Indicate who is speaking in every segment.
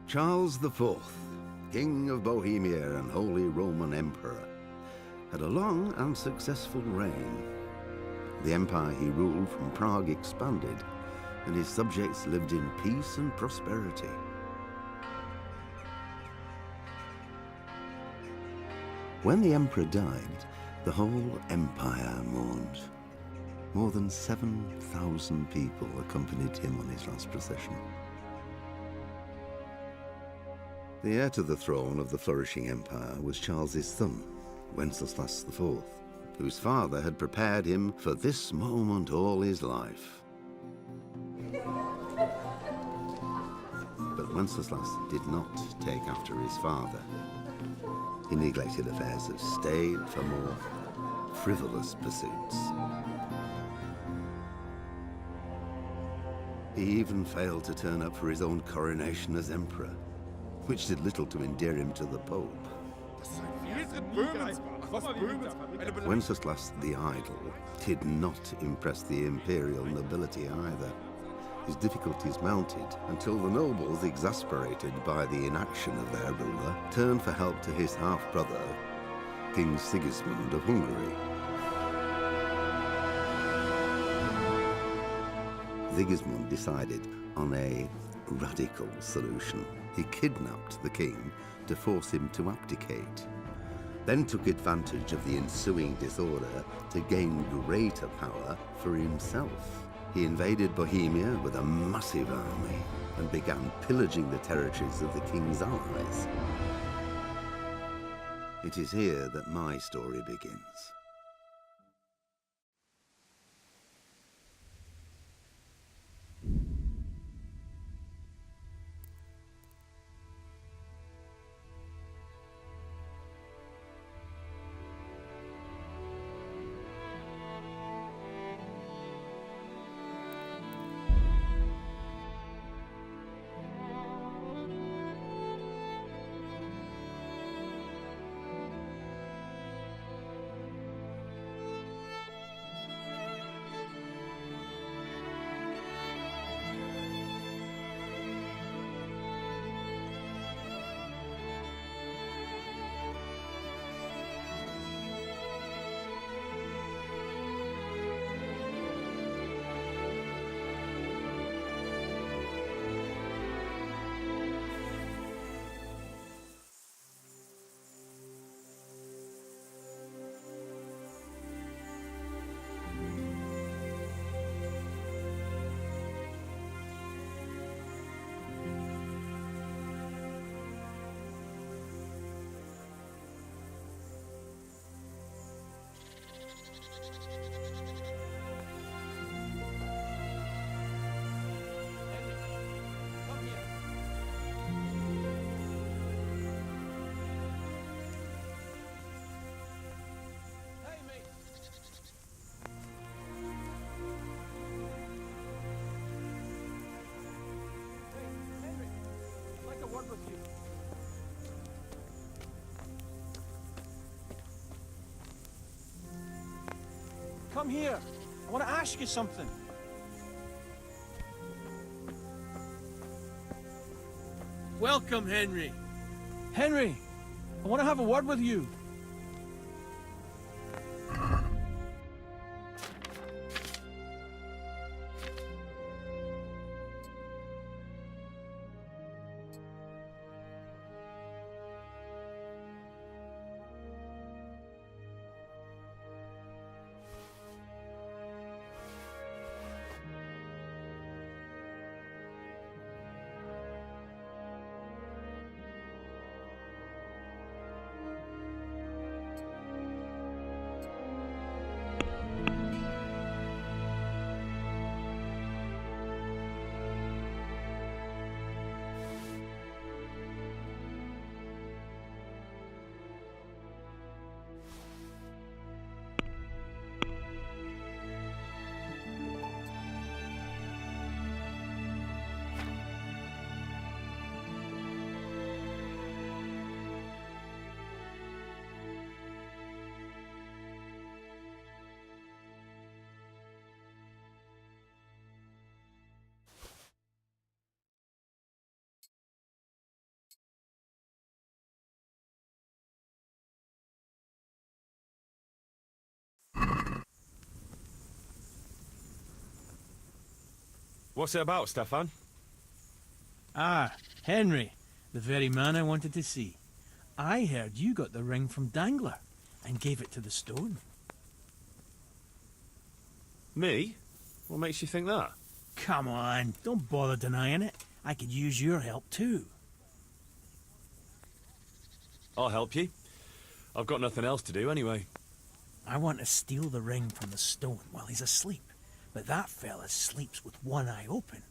Speaker 1: Charles IV, King of Bohemia and Holy Roman Emperor, had a long and successful reign. The empire he ruled from Prague expanded, and his subjects lived in peace and prosperity. When the emperor died, the whole empire mourned. More than 7,000 people accompanied him on his last procession. The heir to the throne of the flourishing empire was Charles's son, Wenceslas IV, whose father had prepared him for this moment all his life. But Wenceslas did not take after his father. He neglected affairs of state for more frivolous pursuits. He even failed to turn up for his own coronation as emperor, which did little to endear him to the Pope. Wenceslas the Idle did not impress the imperial nobility either. His difficulties mounted until the nobles, exasperated by the inaction of their ruler, turned for help to his half-brother, King Sigismund of Hungary. Sigismund decided on a radical solution. He kidnapped the king to force him to abdicate, then took advantage of the ensuing disorder to gain greater power for himself. He invaded Bohemia with a massive army and began pillaging the territories of the king's allies. It is here that my story begins.
Speaker 2: Come here. I want to ask you something.
Speaker 3: Welcome, Henry.
Speaker 2: Henry, I want to have a word with you.
Speaker 4: What's it about, Stefan?
Speaker 2: Ah, Henry, the very man I wanted to see. I heard you got the ring from Dangler and gave it to the stone.
Speaker 4: Me? What makes you think that?
Speaker 2: Come on, don't bother denying it. I could use your help too.
Speaker 4: I'll help you. I've got nothing else to do anyway.
Speaker 2: I want to steal the ring from the stone while he's asleep. But that fella sleeps with one eye open.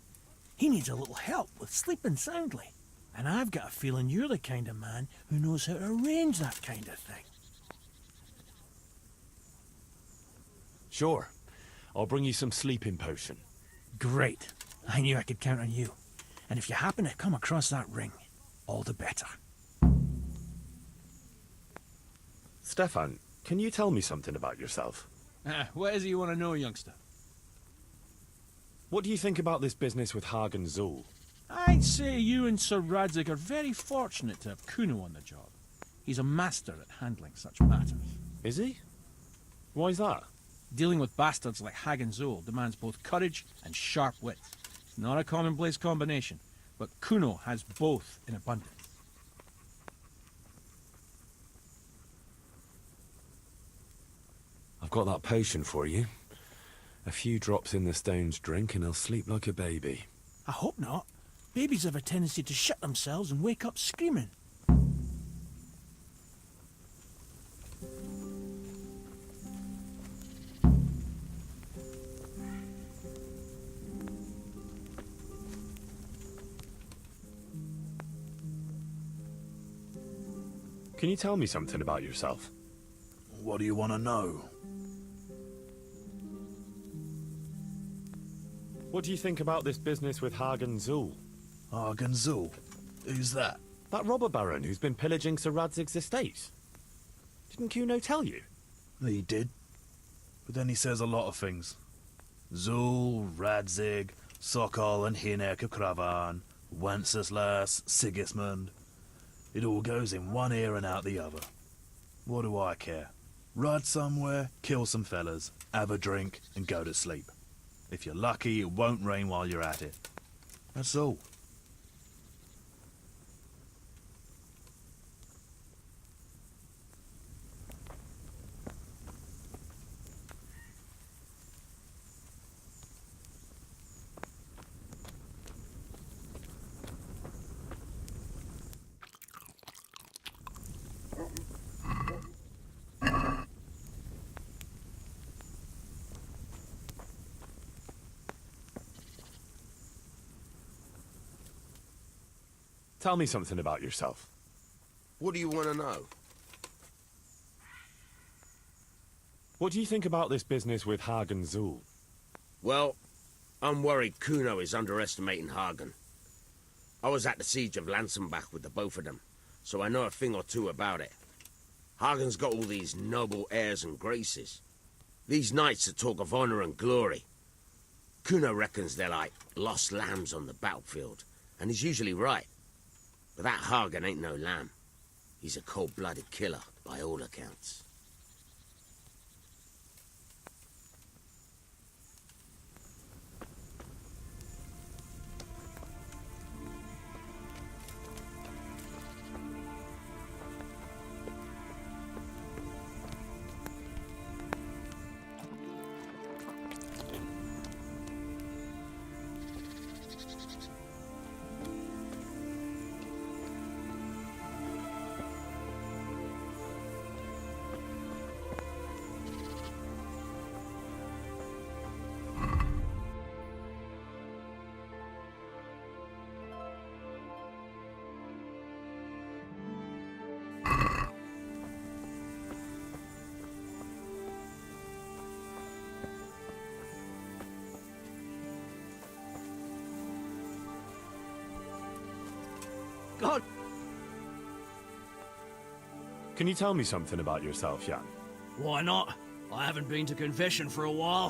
Speaker 2: He needs a little help with sleeping soundly. And I've got a feeling you're the kind of man who knows how to arrange that kind of thing.
Speaker 4: Sure. I'll bring you some sleeping potion.
Speaker 2: Great. I knew I could count on you. And if you happen to come across that ring, all the better.
Speaker 4: Stefan, can you tell me something about yourself?
Speaker 2: What is it you want to know, youngster?
Speaker 4: What do you think about this business with Hagen Zul?
Speaker 2: I'd say you and Sir Radzig are very fortunate to have Kuno on the job. He's a master at handling such matters.
Speaker 4: Is he? Why's that?
Speaker 2: Dealing with bastards like Hagen Zul demands both courage and sharp wit. Not a commonplace combination, but Kuno has both in abundance.
Speaker 4: I've got that potion for you. A few drops in the stone's drink and he'll sleep like a baby.
Speaker 2: I hope not. Babies have a tendency to shit themselves and wake up screaming.
Speaker 4: Can you tell me something about yourself?
Speaker 5: What do you want to know?
Speaker 4: What do you think about this business with Hagen Zul?
Speaker 5: Hagen Zul? Who's that?
Speaker 4: That robber baron who's been pillaging Sir Radzig's estate. Didn't Kuno tell you?
Speaker 5: He did. But then he says a lot of things. Zul, Radzig, Sokol and Hinek of Kravan, Wenceslas, Sigismund. It all goes in one ear and out the other. What do I care? Ride somewhere, kill some fellas, have a drink, and go to sleep. If you're lucky, it won't rain while you're at it. That's all.
Speaker 4: Tell me something about yourself.
Speaker 6: What do you want to know?
Speaker 4: What do you think about this business with Hagen Zul?
Speaker 6: Well, I'm worried Kuno is underestimating Hagen. I was at the siege of Lansenbach with the both of them, so I know a thing or two about it. Hagen's got all these noble airs and graces. These knights that talk of honor and glory. Kuno reckons they're like lost lambs on the battlefield, and he's usually right. But that Hagen ain't no lamb. He's a cold-blooded killer, by all accounts.
Speaker 3: God!
Speaker 4: Can you tell me something about yourself, Jan?
Speaker 3: Why not? I haven't been to confession for a while.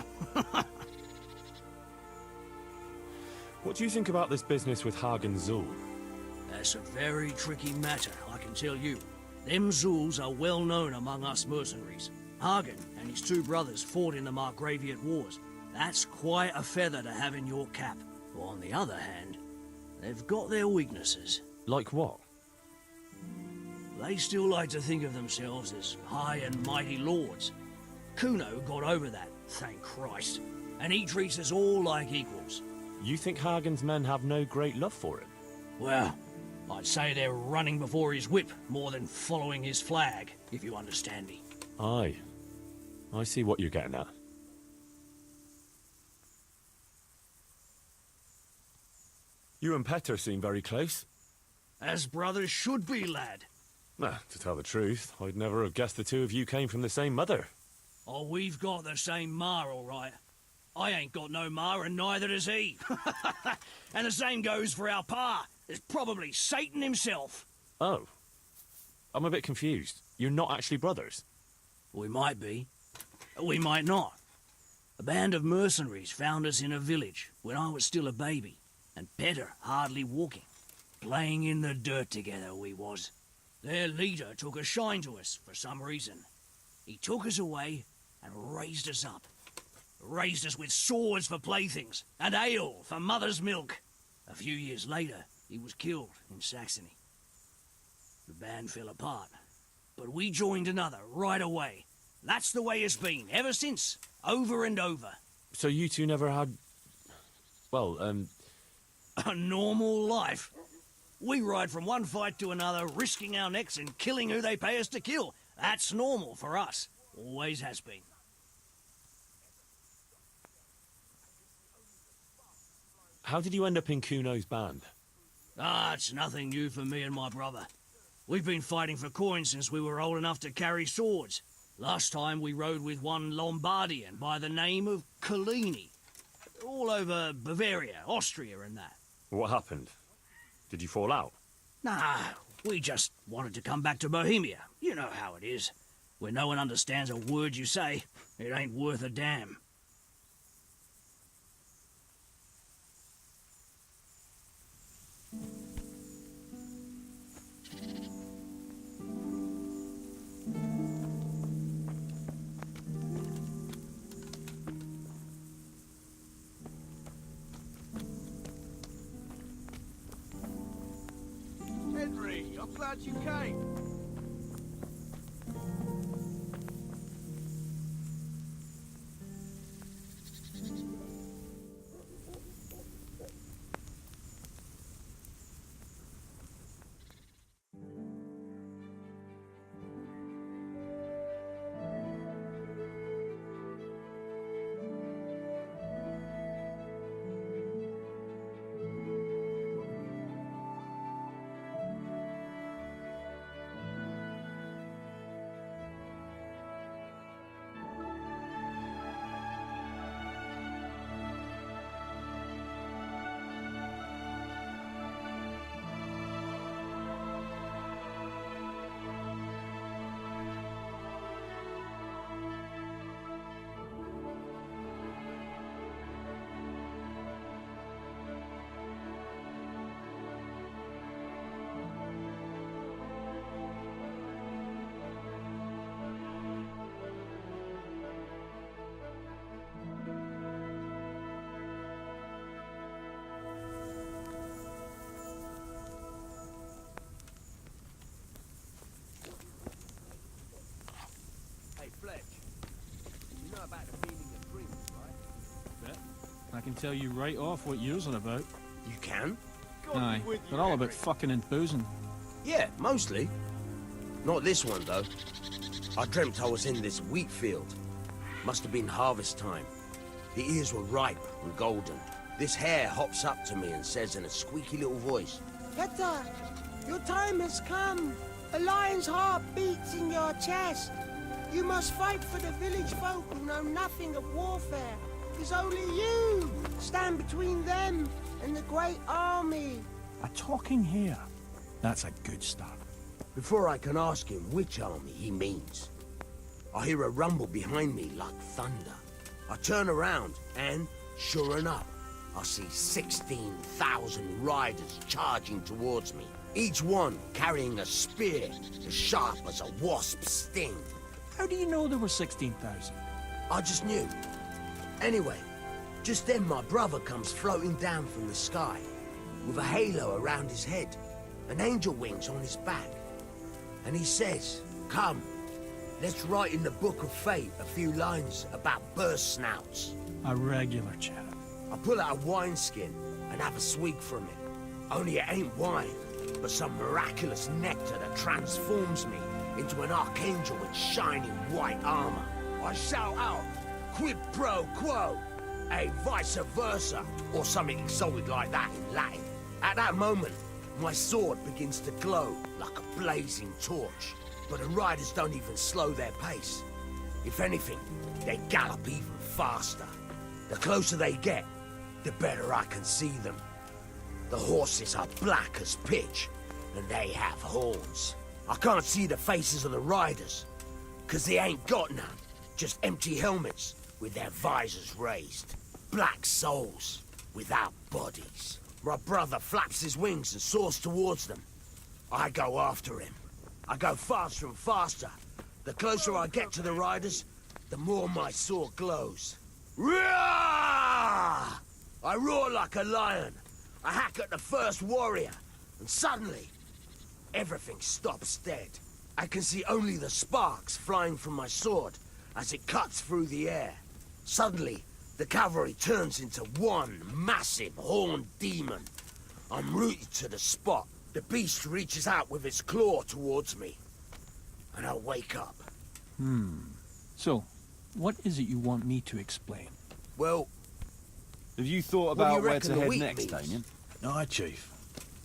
Speaker 4: What do you think about this business with Hagen Zul?
Speaker 3: That's a very tricky matter, I can tell you. Them Zuls are well known among us mercenaries. Hagen and his two brothers fought in the Margraviate Wars. That's quite a feather to have in your cap. On the other hand, they've got their weaknesses.
Speaker 4: Like what?
Speaker 3: They still like to think of themselves as high and mighty lords. Kuno got over that, thank Christ, and he treats us all like equals.
Speaker 4: You think Hagen's men have no great love for him?
Speaker 3: Well, I'd say they're running before his whip more than following his flag, if you understand me.
Speaker 4: Aye. I see what you're getting at. You and Petter seem very close.
Speaker 3: As brothers should be, lad.
Speaker 4: To tell the truth, I'd never have guessed the two of you came from the same mother.
Speaker 3: Oh, we've got the same ma, all right. I ain't got no ma, and neither does he. And the same goes for our pa. It's probably Satan himself.
Speaker 4: Oh. I'm a bit confused. You're not actually brothers?
Speaker 3: We might be. We might not. A band of mercenaries found us in a village when I was still a baby, and Petter hardly walking. Playing in the dirt together we was. Their leader took a shine to us for some reason. He took us away and raised us up. Raised us with swords for playthings and ale for mother's milk. A few years later, he was killed in Saxony. The band fell apart, but we joined another right away. That's the way it's been, ever since, over and over.
Speaker 4: So you two never had... well,
Speaker 3: A normal life. We ride from one fight to another, risking our necks and killing who they pay us to kill. That's normal for us. Always has been.
Speaker 4: how did you end up in Kuno's band?
Speaker 3: It's nothing new for me and my brother. We've been fighting for coins since we were old enough to carry swords. Last time we rode with one Lombardian by the name of Collini. All over Bavaria, Austria and that.
Speaker 4: What happened? Did you fall out?
Speaker 3: Nah, we just wanted to come back to Bohemia. You know how it is. Where no one understands a word you say, it ain't worth a damn.
Speaker 7: Henry, I'm glad you came. Hey, Fletch. You know about the meaning of dreams, right?
Speaker 8: I can tell you right off what yours are about.
Speaker 6: You can?
Speaker 7: God
Speaker 8: Aye,
Speaker 7: be with you,
Speaker 8: they're all about
Speaker 7: Henry.
Speaker 8: fucking and boozing.
Speaker 6: Yeah, mostly. Not this one, though. I dreamt I was in this wheat field. Must have been harvest time. The ears were ripe and golden. This hare hops up to me and says in a squeaky little voice,
Speaker 9: Petter, your time has come. A lion's heart beats in your chest. You must fight for the village folk who know nothing of warfare. Because only you stand between them and the great army.
Speaker 2: A talking hare. That's a good start.
Speaker 6: Before I can ask him which army he means, I hear a rumble behind me like thunder. I turn around and, sure enough, I see 16,000 riders charging towards me, each one carrying a spear as sharp as a wasp's sting.
Speaker 2: How do you know there were 16,000?
Speaker 6: I just knew. Anyway,
Speaker 7: Just then my brother comes floating down from the sky, with a halo around his head, and angel wings on his back. And he says, "Come, let's write in the Book of Fate a few lines about burst snouts."
Speaker 2: A regular chap.
Speaker 7: I pull out a wineskin and have a swig from it. Only it ain't wine, but some miraculous nectar that transforms me into an archangel with shining white armor. I shout out, "Quid pro quo," a vice versa, or something exalted like that in Latin. At that moment, my sword begins to glow like a blazing torch, but the riders don't even slow their pace. If anything, they gallop even faster. The closer they get, the better I can see them. The horses are black as pitch, and they have horns. I can't see the faces of the riders, 'cause they ain't got none, just empty helmets with their visors raised. Black souls without bodies. My brother flaps his wings and soars towards them. I go after him. I go faster and faster. The closer I get to the riders, the more my sword glows. Roar! I roar like a lion. I hack at the first warrior, and suddenly, everything stops dead. I can see only the sparks flying from my sword as it cuts through the air. Suddenly, the cavalry turns into one massive horned demon. I'm rooted to the spot. The beast reaches out with its claw towards me, and I wake up.
Speaker 2: So, what is it you want me to explain?
Speaker 7: Well,
Speaker 10: Have you thought
Speaker 7: What do you
Speaker 10: about where
Speaker 7: reckon
Speaker 10: to
Speaker 7: a
Speaker 10: head
Speaker 7: week
Speaker 10: next,
Speaker 7: means?
Speaker 10: Damien?
Speaker 5: Aye, Chief.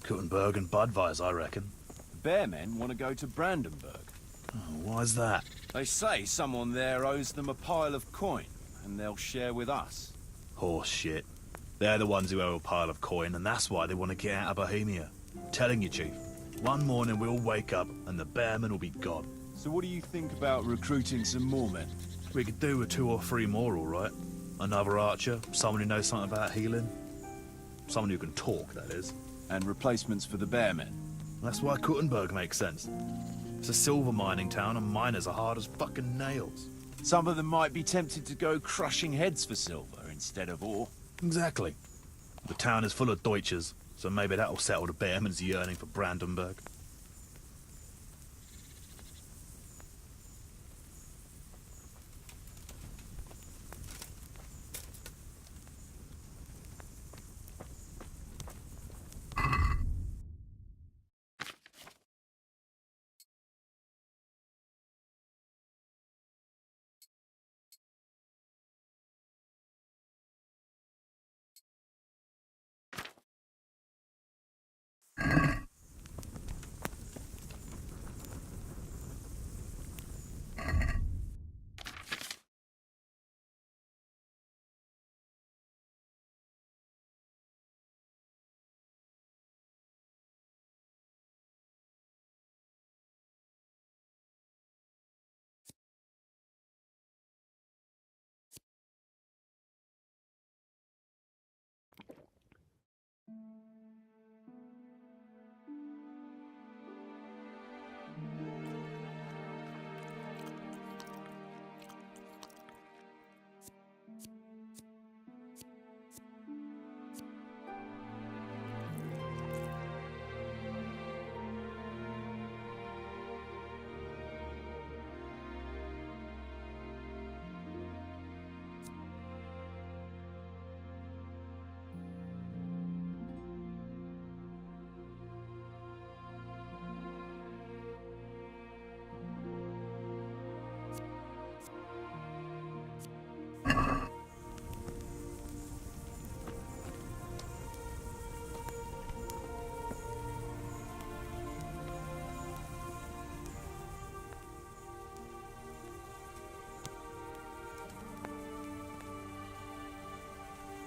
Speaker 5: Kuttenberg and Budweis, I reckon.
Speaker 10: The Bearmen want to go to Brandenburg.
Speaker 5: Oh, why's that?
Speaker 10: They say someone there owes them a pile of coin, and they'll share with us.
Speaker 5: Horse shit. They're the ones who owe a pile of coin, and that's why they want to get out of Bohemia. Telling you, Chief. One morning we'll wake up, and the Bearmen will be gone.
Speaker 10: So what do you think about recruiting some more men?
Speaker 5: We could do with 2 or 3 more, all right. Another archer, someone who knows something about healing. Someone who can talk, that is.
Speaker 10: And replacements for the Bearmen?
Speaker 5: That's why Kuttenberg makes sense. It's a silver mining town, and miners are hard as fucking nails.
Speaker 10: Some of them might be tempted to go crushing heads for silver instead of ore.
Speaker 5: Exactly. The town is full of Deutsches, so maybe that'll settle the Bearman's yearning for Brandenburg.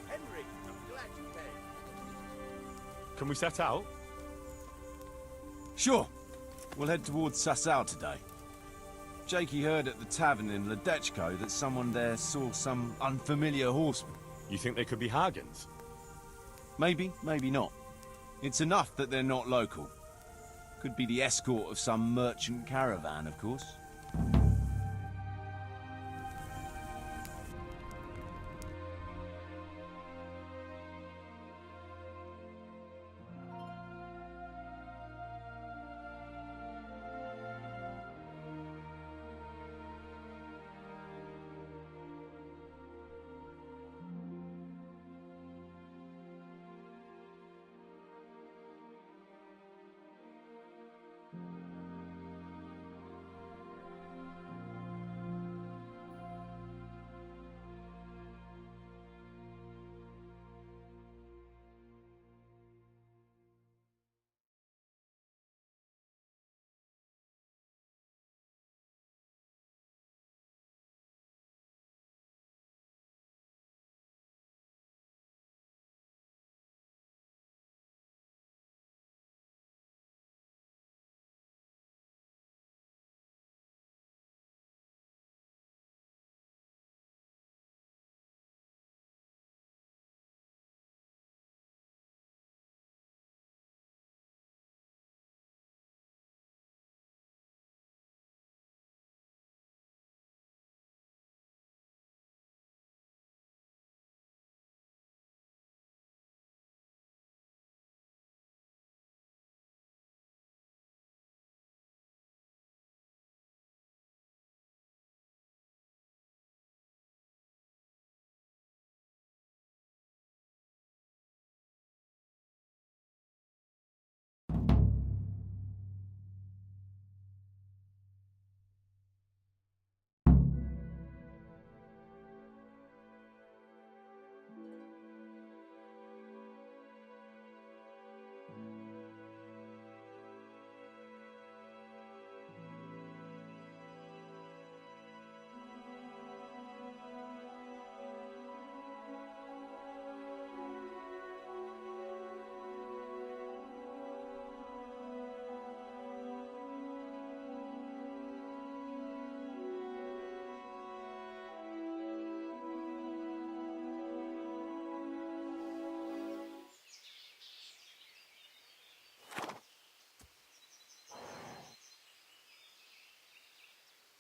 Speaker 7: Henry, I'm glad you came.
Speaker 4: Can we set out?
Speaker 10: Sure. We'll head towards Sasau today. Jakey heard at the tavern in Ledechko that someone there saw some unfamiliar horseman.
Speaker 4: You think they could be Hagens?
Speaker 10: Maybe, maybe not. It's enough that they're not local. Could be the escort of some merchant caravan, of course.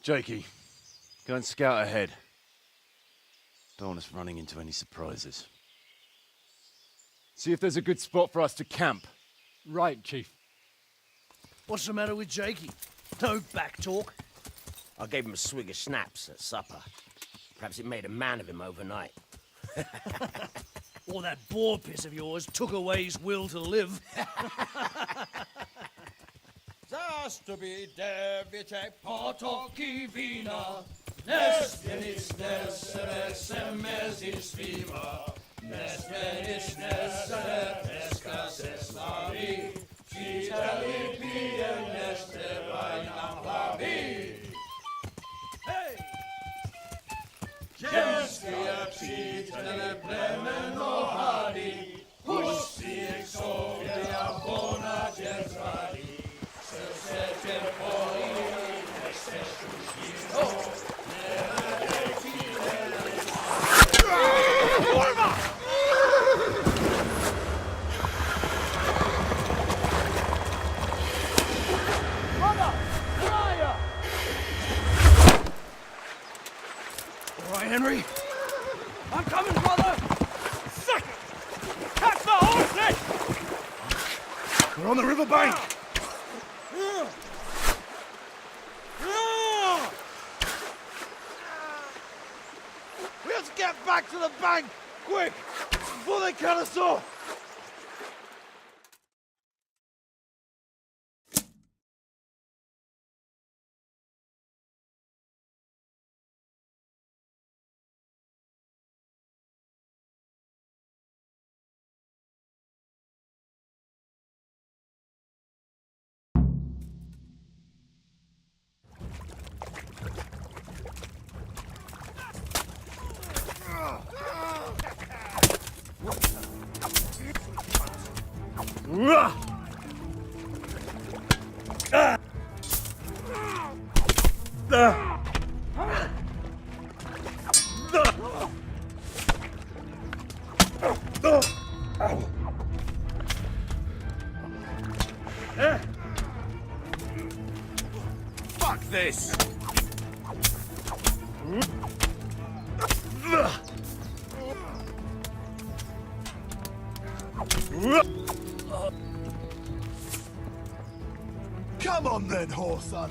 Speaker 10: Jakey, go and scout ahead. Don't want us running into any surprises. See if there's a good spot for us to camp.
Speaker 8: Right, Chief.
Speaker 3: What's the matter with Jakey? No back talk.
Speaker 6: I gave him a swig of schnapps at supper. Perhaps it made a man of him overnight.
Speaker 3: Or that boar piss of yours took away his will to live.
Speaker 11: Zastubi device potoki wina, Nestenic neseres semezis viva, Nestenic neseres escases lavi, Citali piem neste vainam lavi. Hey! Ciężkia citele plemeno hadi, Pusti exovia bona dzierżali,
Speaker 3: All right, Henry. I'm coming, brother. Suck it! Catch the horses!
Speaker 5: We're on the river bank. We have to get back to the bank, quick, before they cut us off.
Speaker 10: Fuck this!
Speaker 5: Come on then, whoreson.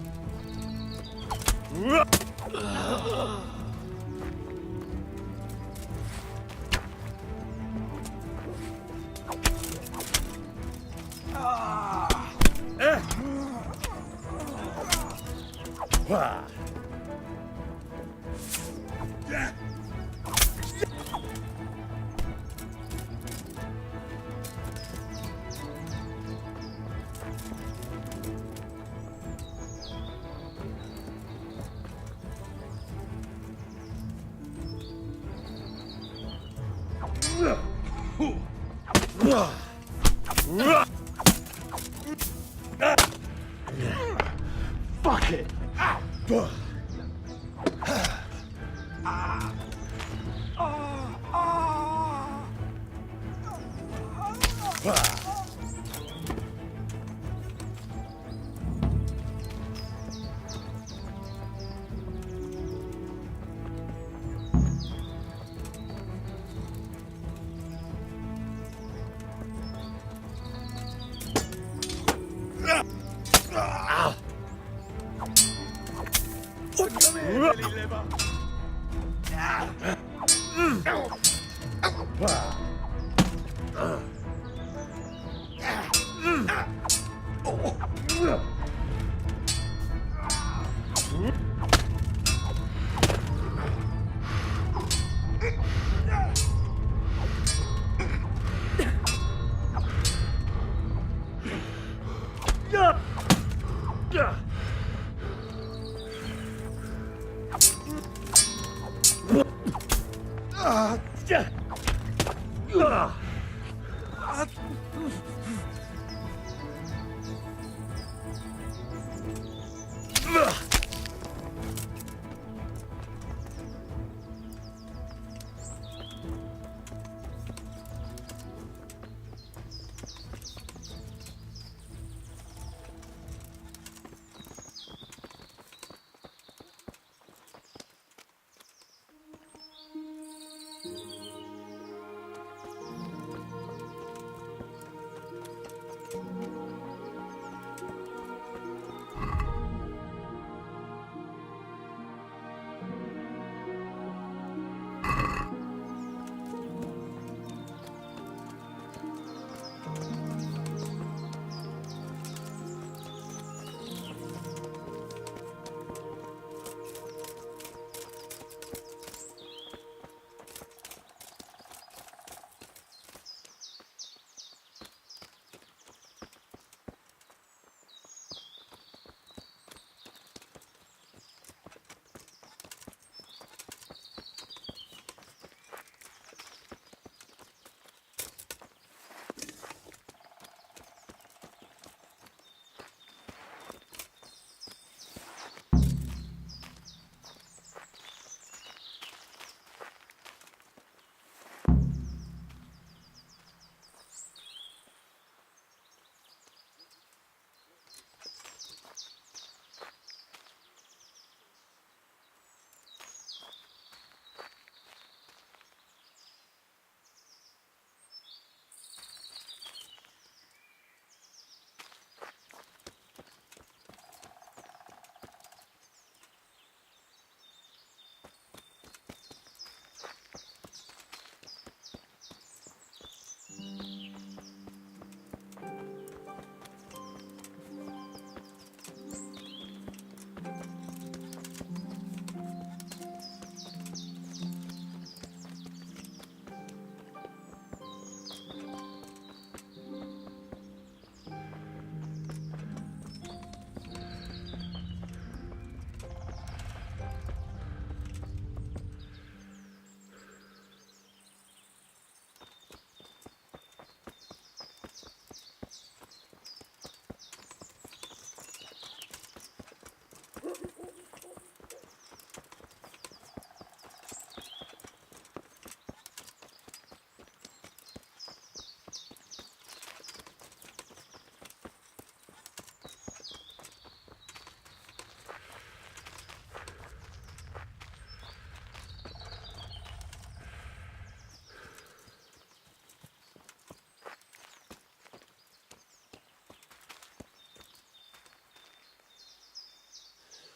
Speaker 5: Fuck it!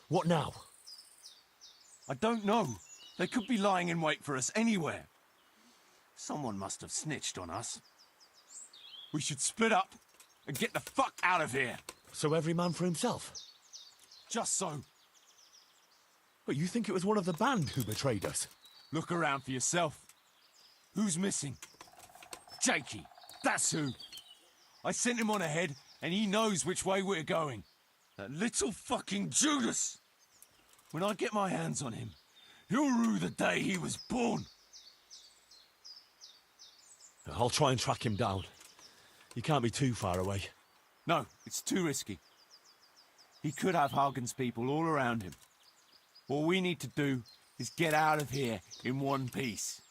Speaker 7: What now?
Speaker 10: I don't know. They could be lying in wait for us anywhere. Someone must have snitched on us. We should split up and get the fuck out of here.
Speaker 7: So every man for himself?
Speaker 10: Just so.
Speaker 7: But you think it was one of the band who betrayed us?
Speaker 10: Look around for yourself. Who's missing? Jakey. That's who. I sent him on ahead, and he knows which way we're going. That little fucking Judas! When I get my hands on him, he'll rue the day he was born.
Speaker 7: I'll try and track him down. He can't be too far away.
Speaker 10: No, it's too risky. He could have Hagen's people all around him. All we need to do is get out of here in one piece.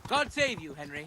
Speaker 12: God save you, Henry.